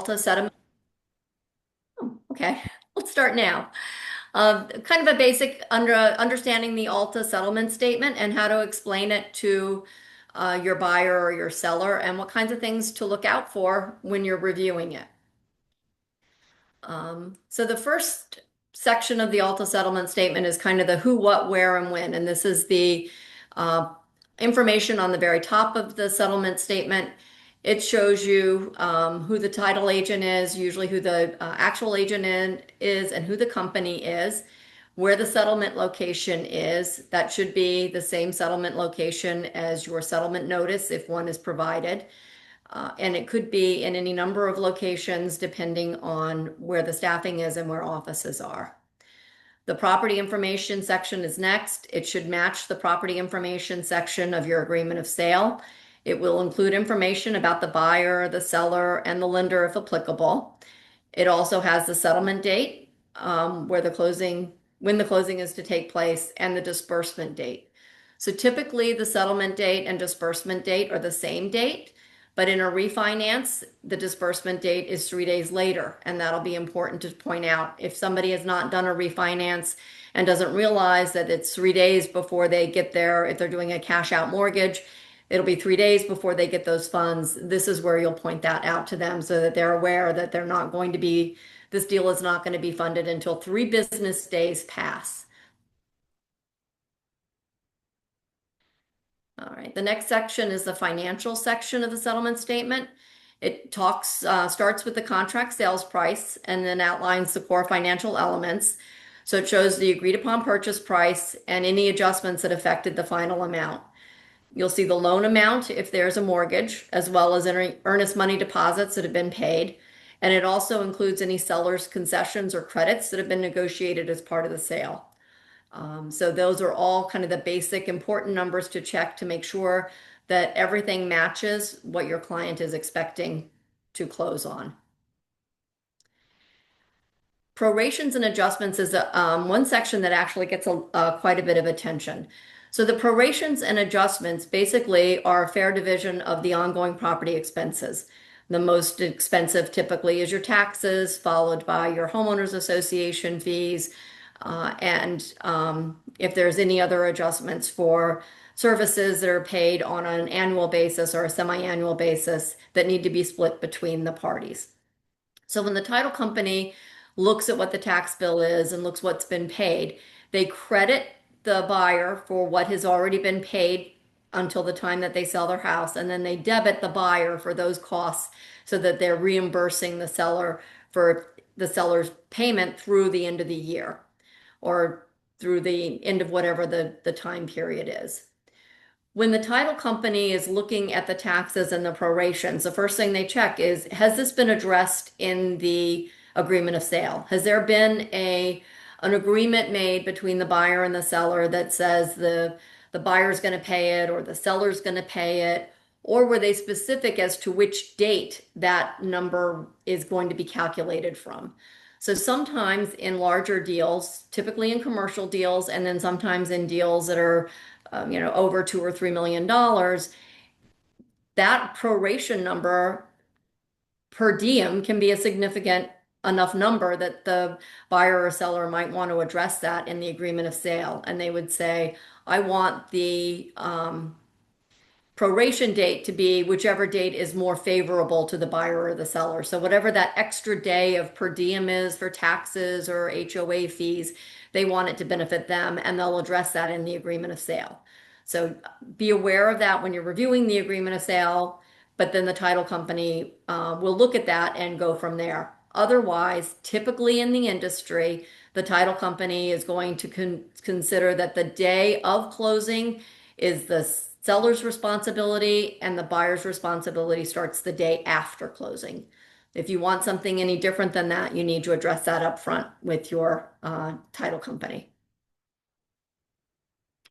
ALTA Settlement. Oh, okay, let's start now. Kind of a basic understanding the ALTA Settlement Statement and how to explain it to your buyer or your seller and what kinds of things to look out for when you're reviewing it. So the first section of the ALTA Settlement Statement is kind of the who, what, where, and when. And this is the information on the very top of the settlement statement. It shows you who the title agent is, usually who the actual agent is, and who the company is, where the settlement location is. That should be the same settlement location as your settlement notice if one is provided. And it could be in any number of locations depending on where the staffing is and where offices are. The property information section is next. It should match the property information section of your agreement of sale. It will include information about the buyer, the seller, and the lender if applicable. It also has the settlement date, when the closing is to take place, and the disbursement date. So typically the settlement date and disbursement date are the same date, but in a refinance, the disbursement date is 3 days later, and that'll be important to point out. If somebody has not done a refinance and doesn't realize that it's 3 days before they get there, if they're doing a cash out mortgage, it'll be 3 days before they get those funds. This is where you'll point that out to them so that they're aware that this deal is not going to be funded until 3 business days pass. All right, the next section is the financial section of the settlement statement. It starts with the contract sales price and then outlines the core financial elements. So it shows the agreed upon purchase price and any adjustments that affected the final amount. You'll see the loan amount if there's a mortgage, as well as any earnest money deposits that have been paid. And it also includes any seller's concessions or credits that have been negotiated as part of the sale. So those are all kind of the basic important numbers to check to make sure that everything matches what your client is expecting to close on. Prorations and adjustments is one section that actually gets quite a bit of attention. So the prorations and adjustments basically are a fair division of the ongoing property expenses. The most expensive typically is your taxes, followed by your homeowners association fees, and if there's any other adjustments for services that are paid on an annual basis or a semi-annual basis that need to be split between the parties. So when the title company looks at what the tax bill is and looks what's been paid, they credit the buyer for what has already been paid until the time that they sell their house, and then they debit the buyer for those costs so that they're reimbursing the seller for the seller's payment through the end of the year or through the end of whatever the time period is. When the title company is looking at the taxes and the prorations, the first thing they check is, has this been addressed in the agreement of sale? Has there been an agreement made between the buyer and the seller that says the buyer's going to pay it or the seller's going to pay it? Or were they specific as to which date that number is going to be calculated from? So sometimes in larger deals, typically in commercial deals, and then sometimes in deals that are over $2 or $3 million, that proration number per diem can be a significant enough number that the buyer or seller might want to address that in the agreement of sale. And they would say, I want the proration date to be whichever date is more favorable to the buyer or the seller. So whatever that extra day of per diem is for taxes or HOA fees, they want it to benefit them, and they'll address that in the agreement of sale. So be aware of that when you're reviewing the agreement of sale, but then the title company will look at that and go from there. Otherwise, typically in the industry, the title company is going to consider that the day of closing is the seller's responsibility and the buyer's responsibility starts the day after closing. If you want something any different than that, you need to address that up front with your title company.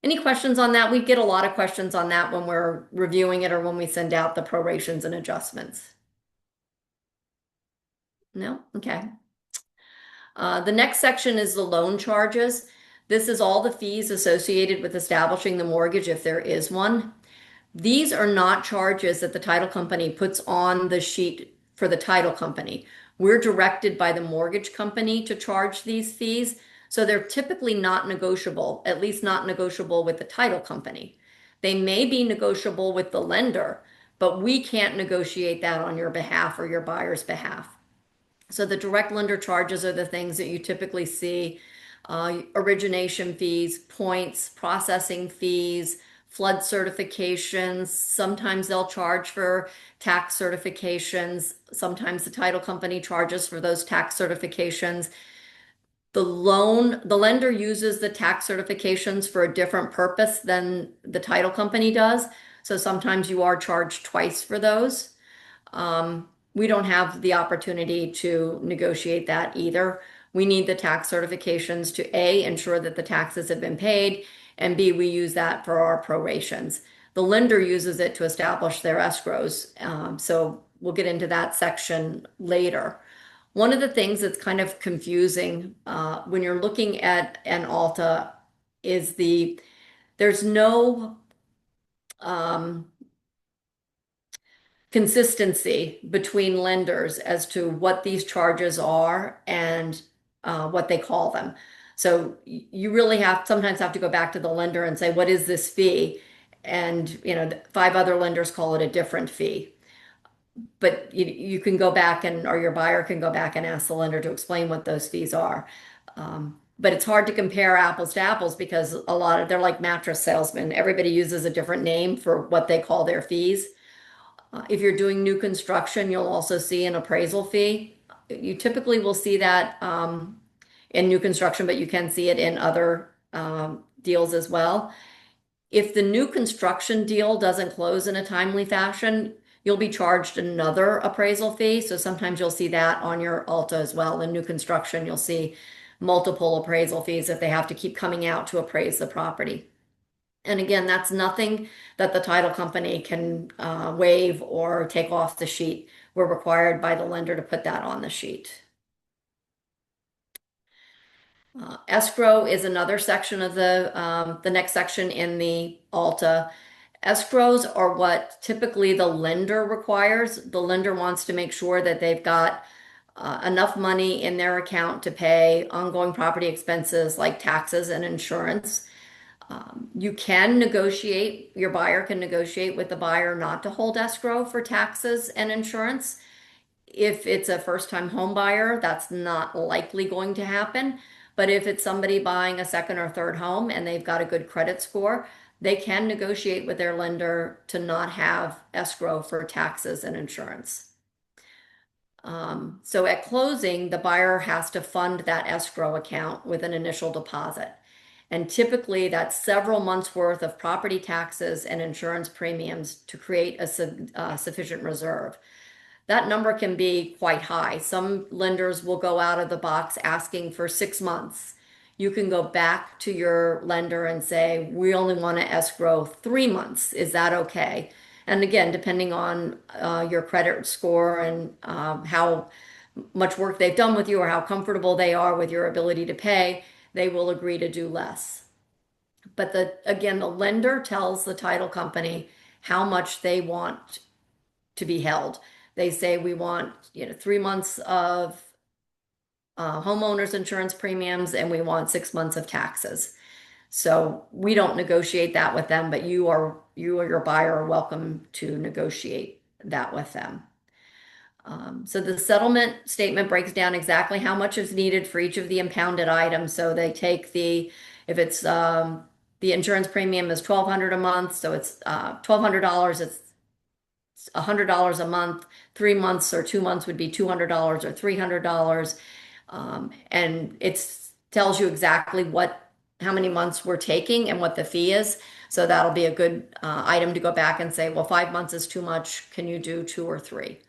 Any questions on that? We get a lot of questions on that when we're reviewing it or when we send out the prorations and adjustments. No? Okay. The next section is the loan charges. This is all the fees associated with establishing the mortgage if there is one. These are not charges that the title company puts on the sheet for the title company. We're directed by the mortgage company to charge these fees, so they're typically not negotiable, at least not negotiable with the title company. They may be negotiable with the lender, but we can't negotiate that on your behalf or your buyer's behalf. So the direct lender charges are the things that you typically see: origination fees, points, processing fees, flood certifications. Sometimes they'll charge for tax certifications. Sometimes the title company charges for those tax certifications. The lender uses the tax certifications for a different purpose than the title company does. So sometimes you are charged twice for those. We don't have the opportunity to negotiate that either. We need the tax certifications to A, ensure that the taxes have been paid, and B, we use that for our prorations. The lender uses it to establish their escrows. So we'll get into that section later. One of the things that's kind of confusing when you're looking at an ALTA is there's no consistency between lenders as to what these charges are and what they call them. So you really sometimes have to go back to the lender and say, what is this fee? And, five other lenders call it a different fee. But you can go back or your buyer can go back and ask the lender to explain what those fees are. But it's hard to compare apples to apples because they're like mattress salesmen. Everybody uses a different name for what they call their fees. If you're doing new construction, you'll also see an appraisal fee. You typically will see that in new construction, but you can see it in other deals as well. If the new construction deal doesn't close in a timely fashion, you'll be charged another appraisal fee. So sometimes you'll see that on your ALTA as well. In new construction, you'll see multiple appraisal fees if they have to keep coming out to appraise the property. And again, that's nothing that the title company can waive or take off the sheet. We're required by the lender to put that on the sheet. Escrow is another section of the next section in the ALTA. Escrows are what typically the lender requires. The lender wants to make sure that they've got enough money in their account to pay ongoing property expenses like taxes and insurance. You can negotiate, your buyer can negotiate with the buyer not to hold escrow for taxes and insurance. If it's a first-time home buyer, that's not likely going to happen. But if it's somebody buying a second or third home and they've got a good credit score, they can negotiate with their lender to not have escrow for taxes and insurance. So at closing, the buyer has to fund that escrow account with an initial deposit. And typically that's several months worth of property taxes and insurance premiums to create a sufficient reserve. That number can be quite high. Some lenders will go out of the box asking for 6 months. You can go back to your lender and say, we only want to escrow 3 months. Is that okay? And again, depending on your credit score and how much work they've done with you or how comfortable they are with your ability to pay, they will agree to do less. But again, the lender tells the title company how much they want to be held. They say we want 3 months of homeowners insurance premiums and we want 6 months of taxes. So we don't negotiate that with them, but you or your buyer are welcome to negotiate that with them. So the settlement statement breaks down exactly how much is needed for each of the impounded items. So they take if it's the insurance premium is $1,200 a month, so it's $1,200. It's $100 a month. 3 months or 2 months would be $200 or $300, and it tells you exactly how many months we're taking and what the fee is. So that'll be a good item to go back and say, well, 5 months is too much. Can you do 2 or 3?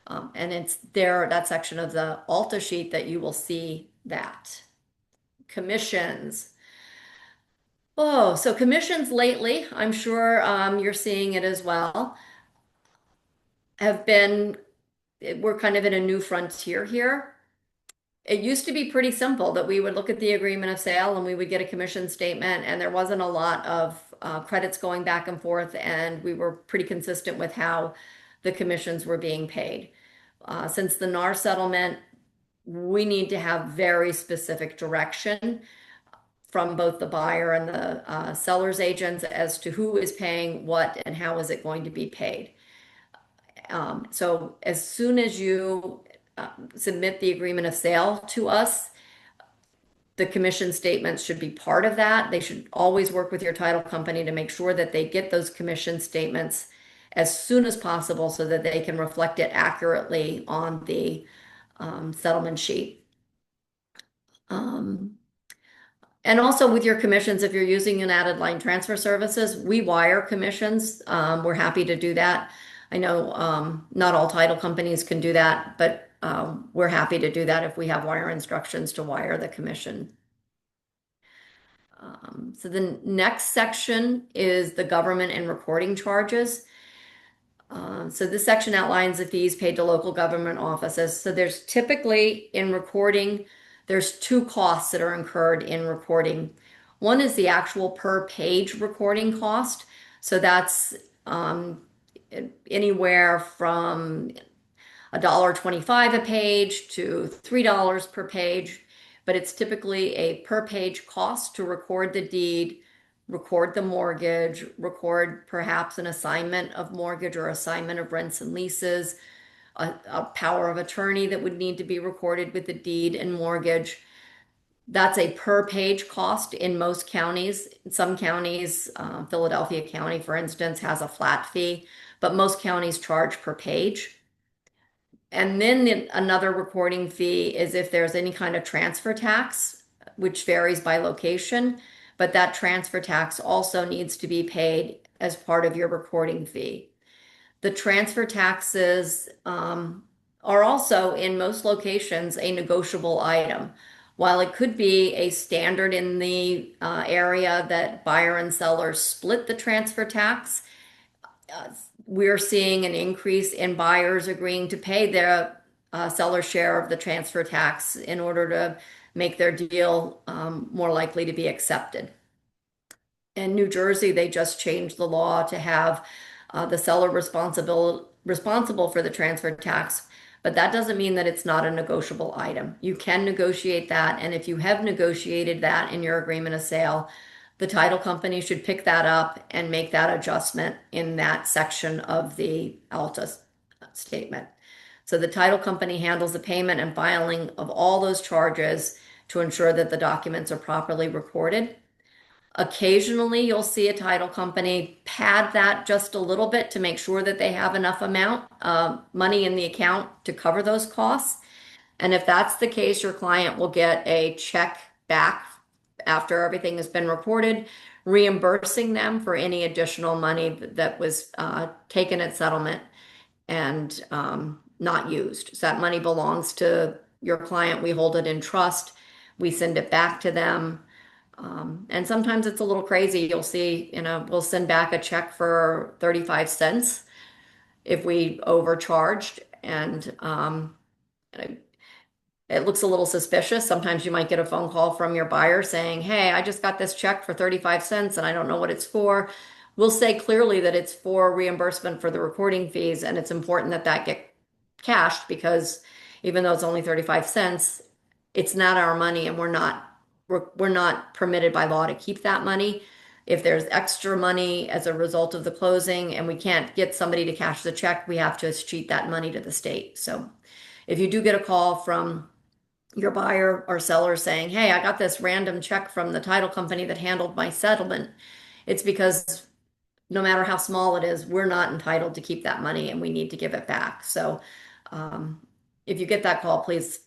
And it's there, that section of the ALTA sheet that you will see that. Commissions. Oh, so commissions lately, I'm sure you're seeing it as well, we're kind of in a new frontier here. It used to be pretty simple that we would look at the agreement of sale and we would get a commission statement, and there wasn't a lot of credits going back and forth, and we were pretty consistent with how the commissions were being paid. Since the NAR settlement, we need to have very specific direction from both the buyer and the seller's agents as to who is paying what and how is it going to be paid. So as soon as you submit the agreement of sale to us, the commission statements should be part of that. They should always work with your title company to make sure that they get those commission statements as soon as possible so that they can reflect it accurately on the settlement sheet. And also with your commissions, if you're using an added line transfer services, we wire commissions. We're happy to do that. I know not all title companies can do that, but we're happy to do that if we have wire instructions to wire the commission. So the next section is the government and recording charges. So this section outlines the fees paid to local government offices. So there's typically in recording, there's two costs that are incurred in recording. One is the actual per page recording cost. So that's anywhere from $1.25 a page to $3 per page, but it's typically a per page cost to record the deed, record the mortgage, record perhaps an assignment of mortgage or assignment of rents and leases, a power of attorney that would need to be recorded with the deed and mortgage. That's a per page cost in most counties. In some counties, Philadelphia County, for instance, has a flat fee, but most counties charge per page. And then another recording fee is if there's any kind of transfer tax, which varies by location, but that transfer tax also needs to be paid as part of your recording fee. The transfer taxes are also in most locations a negotiable item. While it could be a standard in the area that buyer and seller split the transfer tax, we're seeing an increase in buyers agreeing to pay their seller share of the transfer tax in order to make their deal more likely to be accepted. In New Jersey, they just changed the law to have the seller responsible for the transfer tax, but that doesn't mean that it's not a negotiable item. You can negotiate that, and if you have negotiated that in your agreement of sale, the title company should pick that up and make that adjustment in that section of the ALTA statement. So the title company handles the payment and filing of all those charges to ensure that the documents are properly recorded. Occasionally, you'll see a title company pad that just a little bit to make sure that they have enough amount of money in the account to cover those costs. And if that's the case, your client will get a check back after everything has been reported, reimbursing them for any additional money that was taken at settlement and not used. So that money belongs to your client. We hold it in trust. We send it back to them. And sometimes it's a little crazy. You'll see, we'll send back a check for 35 cents if we overcharged. And it looks a little suspicious. Sometimes you might get a phone call from your buyer saying, hey, I just got this check for 35 cents and I don't know what it's for. We'll say clearly that it's for reimbursement for the recording fees, and it's important that that get cashed because even though it's only 35 cents, it's not our money and we're not permitted by law to keep that money. If there's extra money as a result of the closing and we can't get somebody to cash the check, we have to escheat that money to the state. So if you do get a call from your buyer or seller saying, hey, I got this random check from the title company that handled my settlement, it's because no matter how small it is, we're not entitled to keep that money and we need to give it back. So if you get that call, please,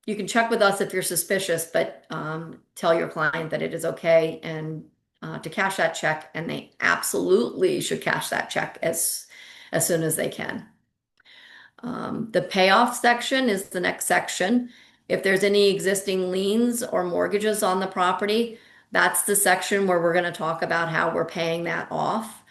you can check with us if you're suspicious, but tell your client that it is okay and to cash that check, and they absolutely should cash that check as soon as they can. The payoff section is the next section. If there's any existing liens or mortgages on the property, that's the section where we're going to talk about how we're paying that off.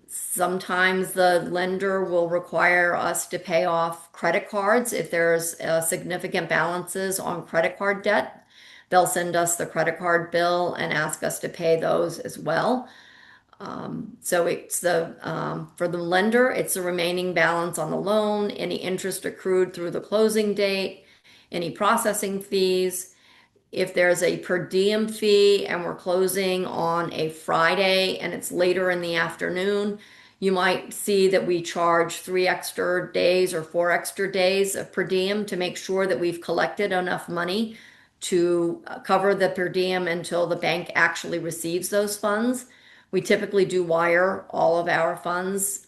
Sometimes the lender will require us to pay off credit cards if there's significant balances on credit card debt. They'll send us the credit card bill and ask us to pay those as well. So it's for the lender, it's the remaining balance on the loan, any interest accrued through the closing date, any processing fees. If there's a per diem fee and we're closing on a Friday and it's later in the afternoon, you might see that we charge 3 extra days or 4 extra days of per diem to make sure that we've collected enough money to cover the per diem until the bank actually receives those funds. We typically do wire all of our funds,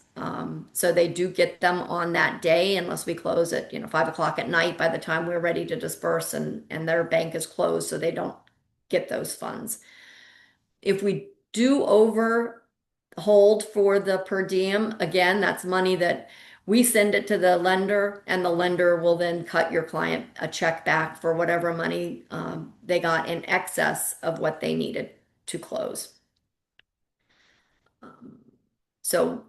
so they do get them on that day unless we close at 5 o'clock at night by the time we're ready to disperse and their bank is closed, so they don't get those funds. If we do over hold for the per diem, again, that's money that we send it to the lender, and the lender will then cut your client a check back for whatever money they got in excess of what they needed to close. So,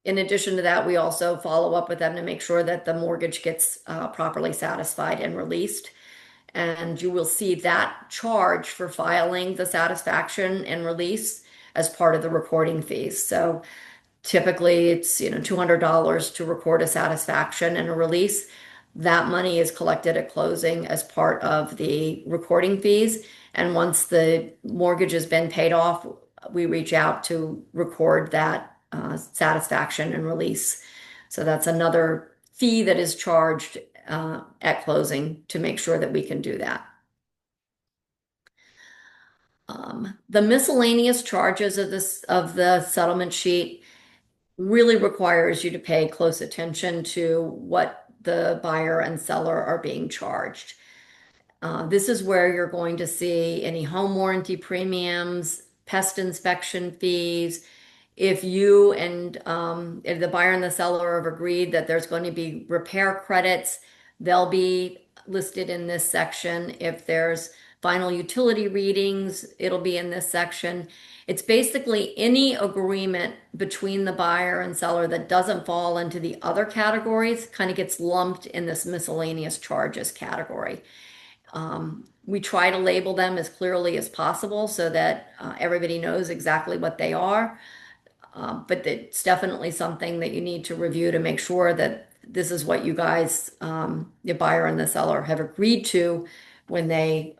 in addition to that, we also follow up with them to make sure that the mortgage gets properly satisfied and released. And you will see that charge for filing the satisfaction and release as part of the recording fees. So typically it's $200 to record a satisfaction and a release. That money is collected at closing as part of the recording fees. And once the mortgage has been paid off, we reach out to record that satisfaction and release. So that's another fee that is charged at closing to make sure that we can do that. The miscellaneous charges of the settlement sheet really requires you to pay close attention to what the buyer and seller are being charged. This is where you're going to see any home warranty premiums, pest inspection fees. If you and if the buyer and the seller have agreed that there's going to be repair credits, they'll be listed in this section. If there's final utility readings, it'll be in this section. It's basically any agreement between the buyer and seller that doesn't fall into the other categories kind of gets lumped in this miscellaneous charges category. We try to label them as clearly as possible so that everybody knows exactly what they are. But it's definitely something that you need to review to make sure that this is what you guys, the buyer and the seller, have agreed to when they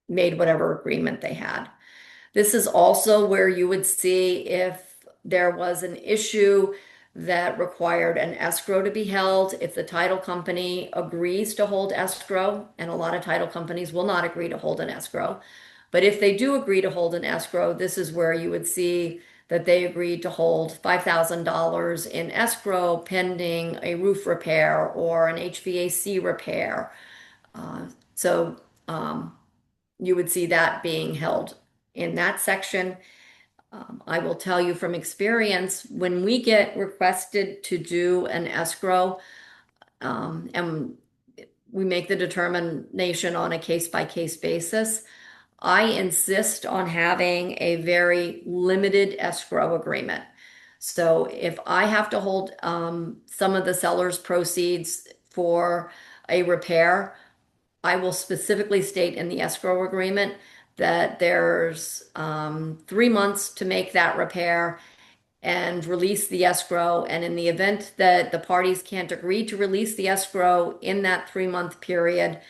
made whatever agreement they had. This is also where you would see if there was an issue that required an escrow to be held, if the title company agrees to hold escrow, and a lot of title companies will not agree to hold an escrow. But if they do agree to hold an escrow, this is where you would see that they agreed to hold $5,000 in escrow pending a roof repair or an HVAC repair. So you would see that being held in that section. I will tell you from experience, when we get requested to do an escrow, and we make the determination on a case-by-case basis, I insist on having a very limited escrow agreement. So if I have to hold some of the seller's proceeds for a repair, I will specifically state in the escrow agreement that there's 3 months to make that repair and release the escrow. And in the event that the parties can't agree to release the escrow in that 3-month period,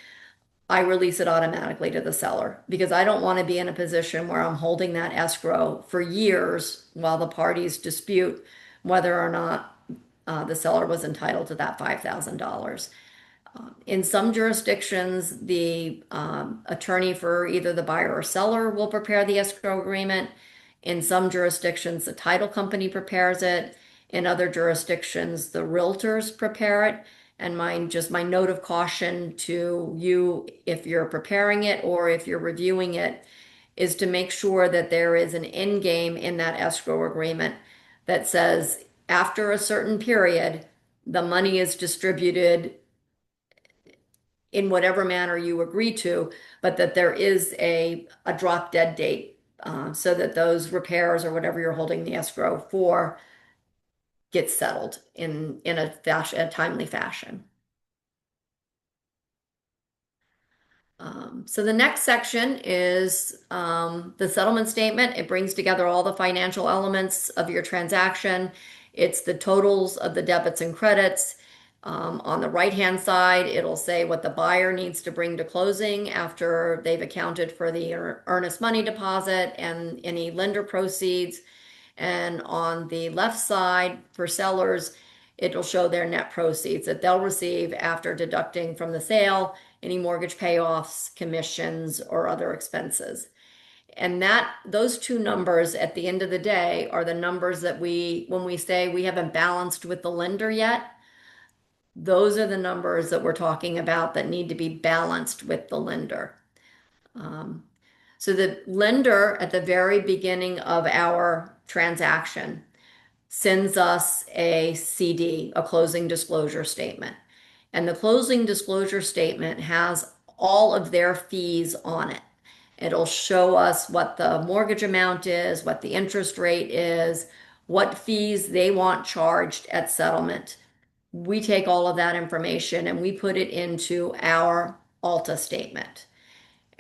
I release it automatically to the seller because I don't want to be in a position where I'm holding that escrow for years while the parties dispute whether or not the seller was entitled to that $5,000. In some jurisdictions, the attorney for either the buyer or seller will prepare the escrow agreement. In some jurisdictions, the title company prepares it. In other jurisdictions, the realtors prepare it. And my note of caution to you, if you're preparing it or if you're reviewing it, is to make sure that there is an end game in that escrow agreement that says after a certain period, the money is distributed in whatever manner you agree to, but that there is a drop dead date so that those repairs or whatever you're holding the escrow for gets settled in a timely fashion. So the next section is the settlement statement. It brings together all the financial elements of your transaction. It's the totals of the debits and credits. On the right-hand side, it'll say what the buyer needs to bring to closing after they've accounted for the earnest money deposit and any lender proceeds. And on the left side, for sellers, it'll show their net proceeds that they'll receive after deducting from the sale any mortgage payoffs, commissions, or other expenses. And those two numbers at the end of the day are the numbers that when we say we haven't balanced with the lender yet, those are the numbers that we're talking about that need to be balanced with the lender. Um, so the lender at the very beginning of our transaction sends us a CD, a closing disclosure statement. And the closing disclosure statement has all of their fees on it. It'll show us what the mortgage amount is, what the interest rate is, what fees they want charged at settlement. We take all of that information and we put it into our ALTA statement.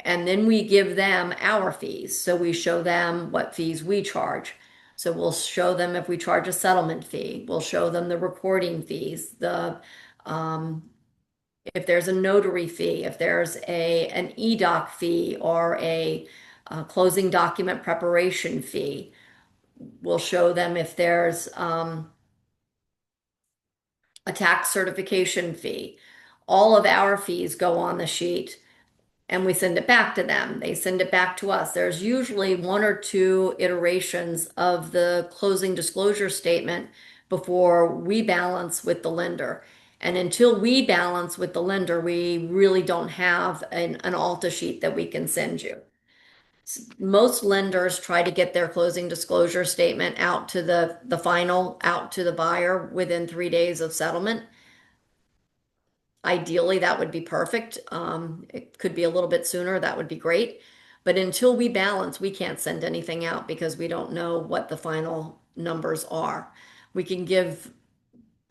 And then we give them our fees. So we show them what fees we charge. So we'll show them if we charge a settlement fee. We'll show them the recording fees, if there's a notary fee, if there's an e-doc fee or a closing document preparation fee. We'll show them if there's a tax certification fee. All of our fees go on the sheet and we send it back to them. They send it back to us. There's usually one or two iterations of the closing disclosure statement before we balance with the lender. And until we balance with the lender, we really don't have an ALTA sheet that we can send you. Most lenders try to get their closing disclosure statement out to the final, out to the buyer within 3 days of settlement. Ideally, that would be perfect. It could be a little bit sooner. That would be great. But until we balance, we can't send anything out because we don't know what the final numbers are. We can give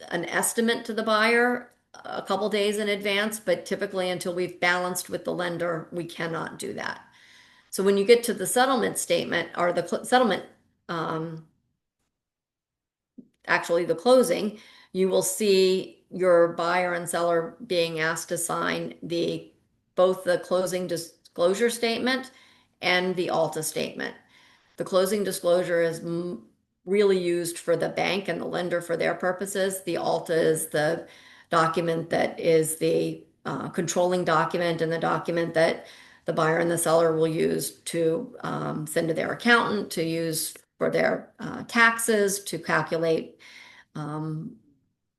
an estimate to the buyer a couple days in advance, but typically until we've balanced with the lender, we cannot do that. So when you get to the settlement statement or the settlement, um, actually the closing, you will see your buyer and seller being asked to sign both the closing disclosure statement and the ALTA statement. The closing disclosure is really used for the bank and the lender for their purposes. The ALTA is the document that is the controlling document and the document that the buyer and the seller will use to send to their accountant, to use for their taxes, to calculate um,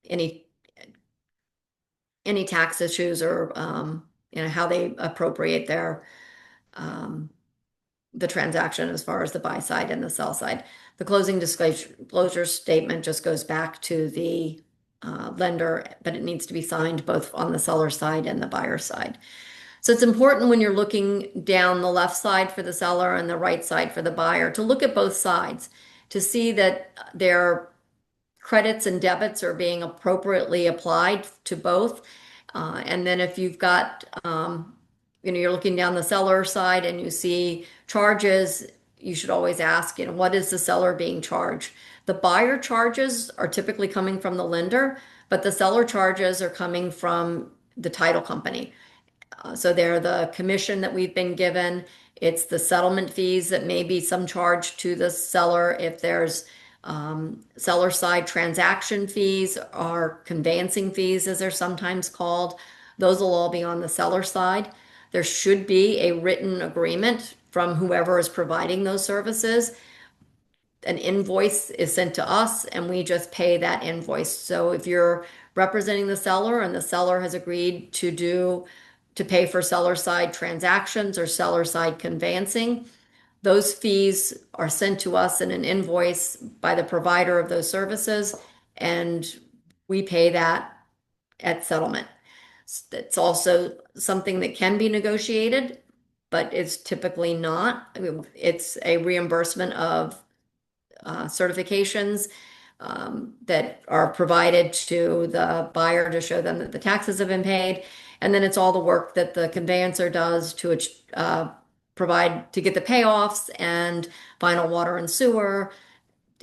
any tax issues or how they appropriate um, the transaction as far as the buy side and the sell side. The closing disclosure statement just goes back to the lender, but it needs to be signed both on the seller side and the buyer side. So it's important when you're looking down the left side for the seller and the right side for the buyer to look at both sides to see that their credits and debits are being appropriately applied to both. And then if you've got, you're looking down the seller side and you see charges, you should always ask, what is the seller being charged? The buyer charges are typically coming from the lender, but the seller charges are coming from the title company. So they're the commission that we've been given. It's the settlement fees that may be some charge to the seller if there's seller side transaction fees or conveyancing fees, as they're sometimes called. Those will all be on the seller side. There should be a written agreement from whoever is providing those services. An invoice is sent to us and we just pay that invoice. So if you're representing the seller and the seller has agreed to pay for seller side transactions or seller side conveyancing, those fees are sent to us in an invoice by the provider of those services, and we pay that at settlement. It's also something that can be negotiated, but it's typically not. I mean, it's a reimbursement of certifications. that are provided to the buyer to show them that the taxes have been paid. And then it's all the work that the conveyancer does to provide to get the payoffs and final water and sewer.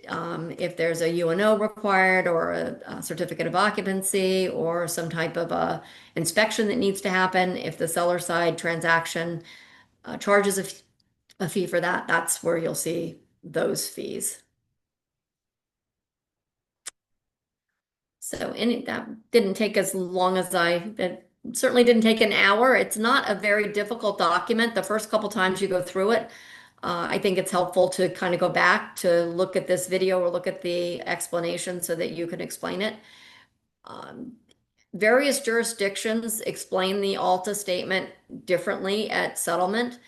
If there's a UNO required or a certificate of occupancy or some type of a inspection that needs to happen, if the seller side transaction charges a fee for that, that's where you'll see those fees. So that didn't take as long as it certainly didn't take an hour. It's not a very difficult document. The first couple times you go through it, I think it's helpful to kind of go back to look at this video or look at the explanation so that you can explain it. Various jurisdictions explain the ALTA statement differently at settlement.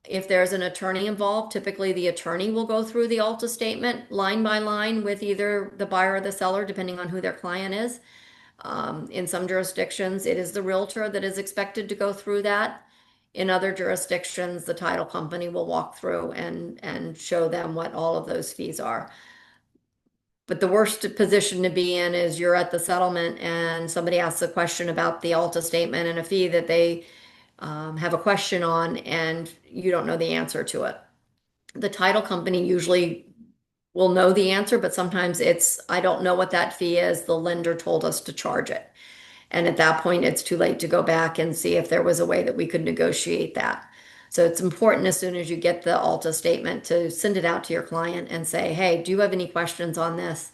If there's an attorney involved, typically the attorney will go through the ALTA statement line by line with either the buyer or the seller, depending on who their client is. In some jurisdictions, it is the realtor that is expected to go through that. In other jurisdictions, the title company will walk through and show them what all of those fees are. But the worst position to be in is you're at the settlement and somebody asks a question about the ALTA statement and a fee that they have a question on, and you don't know the answer to it. The title company usually will know the answer, but sometimes it's, I don't know what that fee is. The lender told us to charge it. And at that point, it's too late to go back and see if there was a way that we could negotiate that. So it's important as soon as you get the ALTA statement to send it out to your client and say, hey, do you have any questions on this?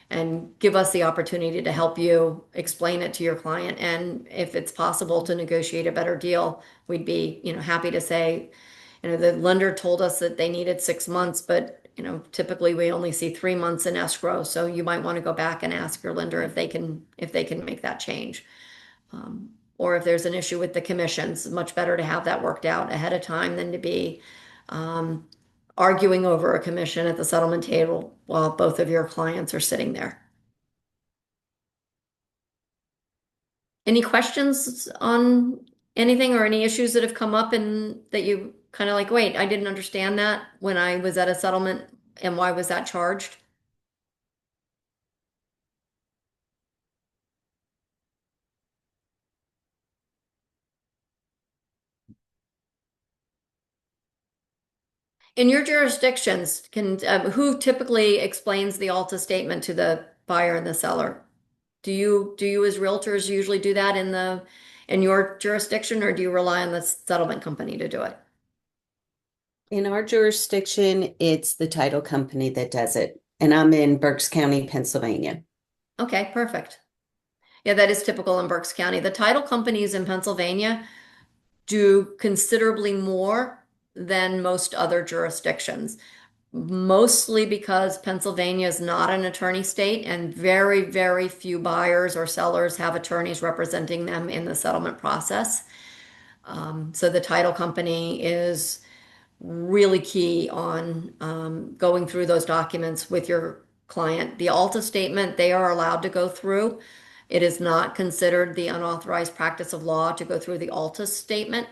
And give us the opportunity to help you explain it to your client. And if it's possible to negotiate a better deal, we'd be, happy to say, the lender told us that they needed 6 months, but typically we only see 3 months in escrow. So you might want to go back and ask your lender if they can make that change. Or if there's an issue with the commissions, much better to have that worked out ahead of time than to be arguing over a commission at the settlement table while both of your clients are sitting there. Any questions on anything or any issues that have come up and that you kind of like, wait, I didn't understand that when I was at a settlement, and why was that charged? In your jurisdictions, who typically explains the ALTA statement to the buyer and the seller? Do you as realtors usually do that in your jurisdiction, or do you rely on the settlement company to do it? In our jurisdiction, it's the title company that does it, and I'm in Berks County, Pennsylvania. Okay, perfect. Yeah, that is typical in Berks County. The title companies in Pennsylvania do considerably more than most other jurisdictions, mostly because Pennsylvania is not an attorney state and very, very few buyers or sellers have attorneys representing them in the settlement process. So the title company is really key on going through those documents with your client. The ALTA statement, they are allowed to go through. It is not considered the unauthorized practice of law to go through the ALTA statement.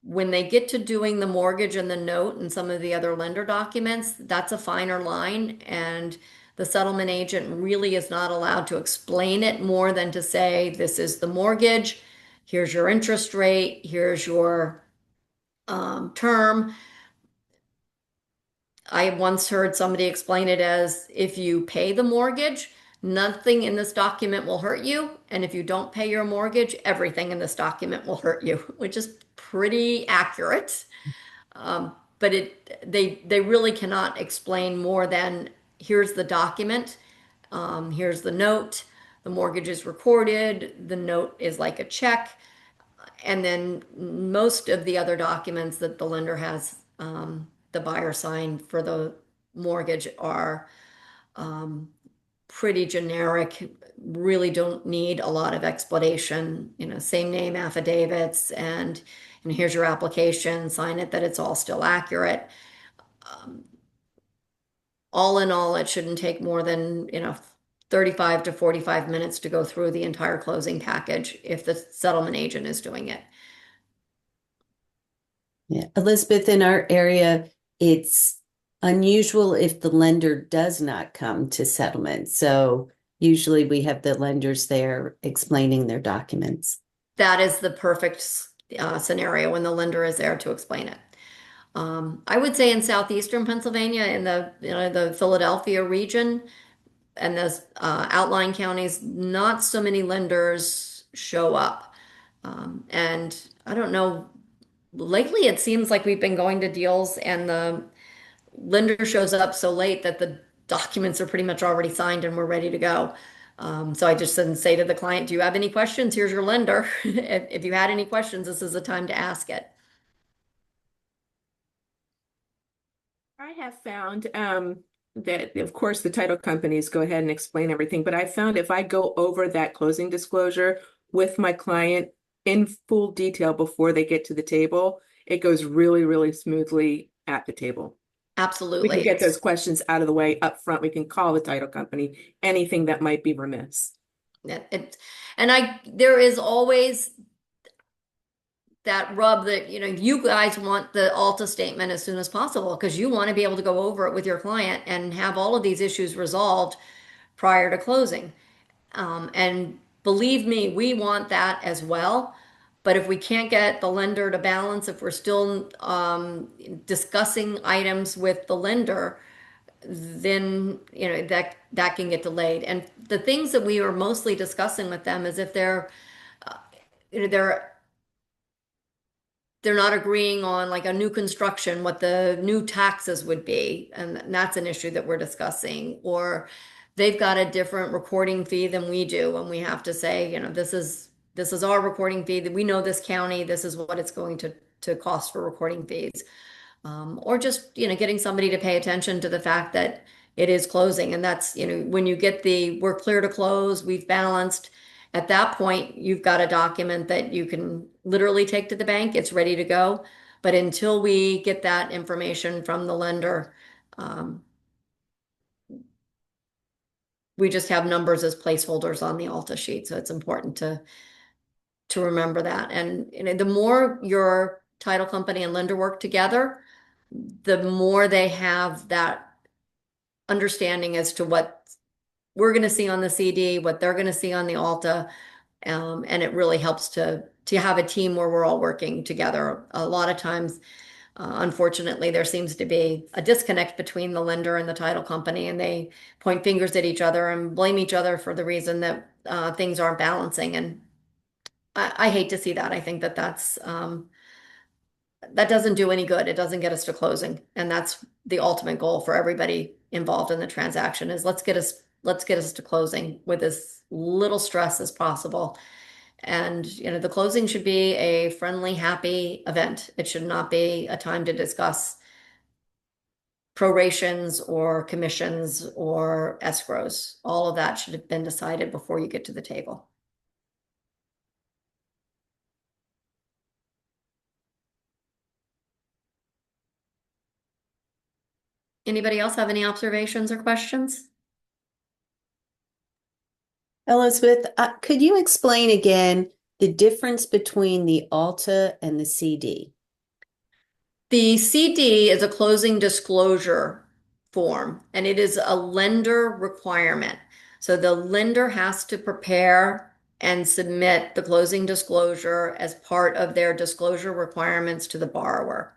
When they get to doing the mortgage and the note and some of the other lender documents, that's a finer line, and the settlement agent really is not allowed to explain it more than to say, this is the mortgage, here's your interest rate, here's your term. I once heard somebody explain it as, if you pay the mortgage, nothing in this document will hurt you. And if you don't pay your mortgage, everything in this document will hurt you, which is pretty accurate. But they really cannot explain more than, here's the document, here's the note, the mortgage is recorded, the note is like a check. And then most of the other documents that the lender has the buyer sign for the mortgage are pretty generic, really don't need a lot of explanation, same name affidavits, and here's your application, sign it that it's all still accurate. All in all, it shouldn't take more than 35 to 45 minutes to go through the entire closing package if the settlement agent is doing it. Yeah, Elizabeth, in our area, it's Unusual if the lender does not come to settlement. So usually we have the lenders there explaining their documents. That is the perfect scenario when the lender is there to explain it. I would say in southeastern Pennsylvania, in the Philadelphia region and the outlying counties, not so many lenders show up. And I don't know, lately it seems like we've been going to deals and the lender shows up so late that the documents are pretty much already signed and we're ready to go. So I just didn't say to the client, do you have any questions? Here's your lender. If you had any questions, this is the time to ask it. I have found that, of course, the title companies go ahead and explain everything, but I found if I go over that closing disclosure with my client in full detail before they get to the table, it goes really, really smoothly at the table. We can Absolutely. get those questions out of the way up front. We can call the title company, anything that might be remiss. There is always that rub that, you guys want the ALTA statement as soon as possible because you want to be able to go over it with your client and have all of these issues resolved prior to closing. And believe me, we want that as well. But if we can't get the lender to balance, if we're still discussing items with the lender, then that can get delayed. And the things that we are mostly discussing with them is if uh, they're they're not agreeing on like a new construction, what the new taxes would be, and that's an issue that we're discussing. Or they've got a different recording fee than we do, and we have to say, this is our recording fee, that we know this county, this is what it's going to cost for recording fees. Or just, getting somebody to pay attention to the fact that it is closing. And that's, when you get we're clear to close, we've balanced. At that point, you've got a document that you can literally take to the bank. It's ready to go. But until we get that information from the lender, we just have numbers as placeholders on the ALTA sheet. So it's important to remember that. And the more your title company and lender work together, the more they have that understanding as to what we're going to see on the CD, what they're going to see on the ALTA. And it really helps to have a team where we're all working together. A lot of times, unfortunately, there seems to be a disconnect between the lender and the title company, and they point fingers at each other and blame each other for the reason that things aren't balancing. And I hate to see that. I think that doesn't do any good. It doesn't get us to closing. And that's the ultimate goal for everybody involved in the transaction is let's get us to closing with as little stress as possible. And, the closing should be a friendly, happy event. It should not be a time to discuss prorations or commissions or escrows. All of that should have been decided before you get to the table. Anybody else have any observations or questions? Elizabeth, could you explain again the difference between the ALTA and the CD? The CD is a closing disclosure form, and it is a lender requirement. So the lender has to prepare and submit the closing disclosure as part of their disclosure requirements to the borrower.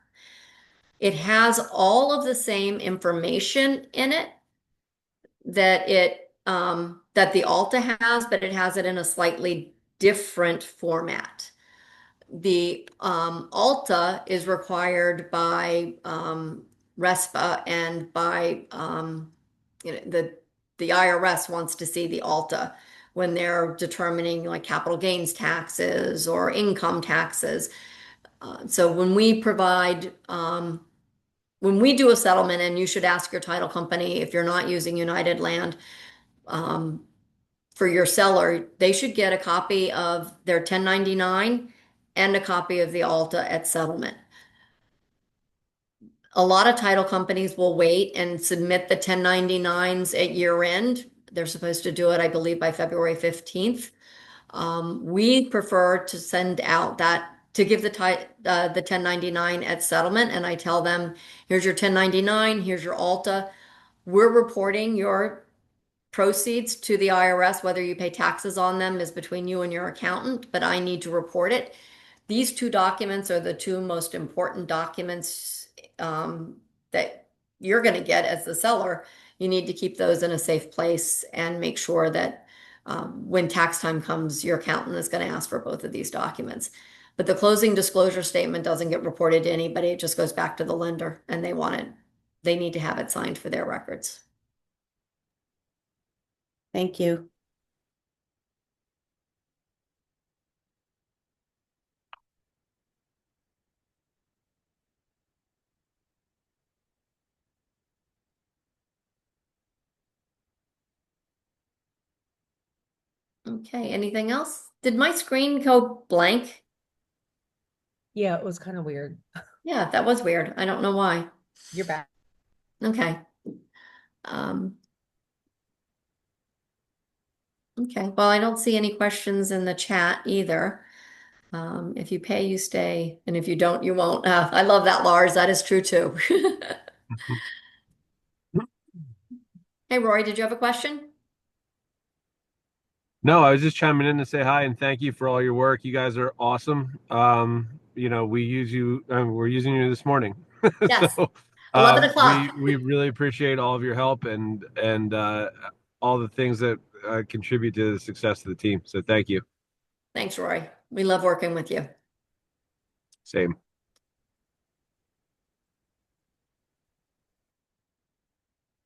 It has all of the same information in it that the ALTA has, but it has it in a slightly different format. The ALTA is required by RESPA and by the IRS wants to see the ALTA when they're determining like capital gains taxes or income taxes. So when we do a settlement, and you should ask your title company if you're not using United Land, for your seller, they should get a copy of their 1099 and a copy of the ALTA at settlement. A lot of title companies will wait and submit the 1099s at year end. They're supposed to do it, I believe, by February 15th. We prefer to send out that to give the 1099 at settlement, and I tell them, here's your 1099, here's your ALTA. We're reporting your proceeds to the IRS, whether you pay taxes on them is between you and your accountant, but I need to report it. These two documents are the two most important documents that you're going to get as the seller. You need to keep those in a safe place and make sure that when tax time comes, your accountant is going to ask for both of these documents. But the closing disclosure statement doesn't get reported to anybody. It just goes back to the lender, and they need to have it signed for their records. Thank you. Okay, anything else? Did my screen go blank? Yeah, it was kind of weird. Yeah, that was weird. I don't know why. You're back. Okay. Um, okay, well, I don't see any questions in the chat either. If you pay, you stay, and if you don't, you won't. I love that, Lars. That is true too. Hey, Rory, did you have a question? No, I was just chiming in to say hi and thank you for all your work. You guys are awesome. We use you, we're using you this morning. Yes, So 11 o'clock. we really appreciate all of your help and all the things that contribute to the success of the team. So thank you. Thanks, Rory. We love working with you. Same.